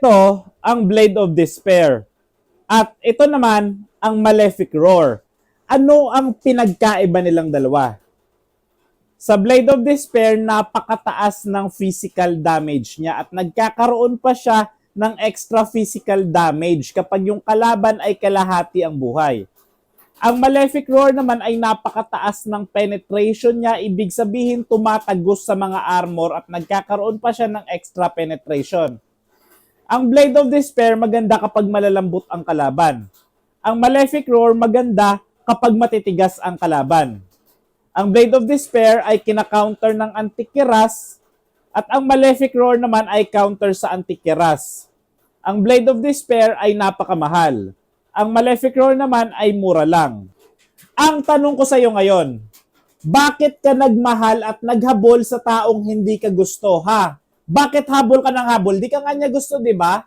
Ito ang Blade of Despair. At ito naman ang Malefic Roar. Ano ang pinagkaiba nilang dalawa? Sa Blade of Despair, napakataas ng physical damage niya at nagkakaroon pa siya ng extra physical damage kapag yung kalaban ay kalahati ang buhay. Ang Malefic Roar naman ay napakataas ng penetration niya, ibig sabihin tumatagos sa mga armor at nagkakaroon pa siya ng extra penetration. Ang Blade of Despair maganda kapag malalambot ang kalaban. Ang Malefic Roar maganda kapag matitigas ang kalaban. Ang Blade of Despair ay kina-counter ng Antikiras at ang Malefic Roar naman ay counter sa Antikiras. Ang Blade of Despair ay napakamahal. Ang Malefic Roar naman ay mura lang. Ang tanong ko sa iyo ngayon, bakit ka nagmahal at naghabol sa taong hindi ka gusto, ha? Bakit habol ka ng habol? Di ka nga niya gusto, di ba?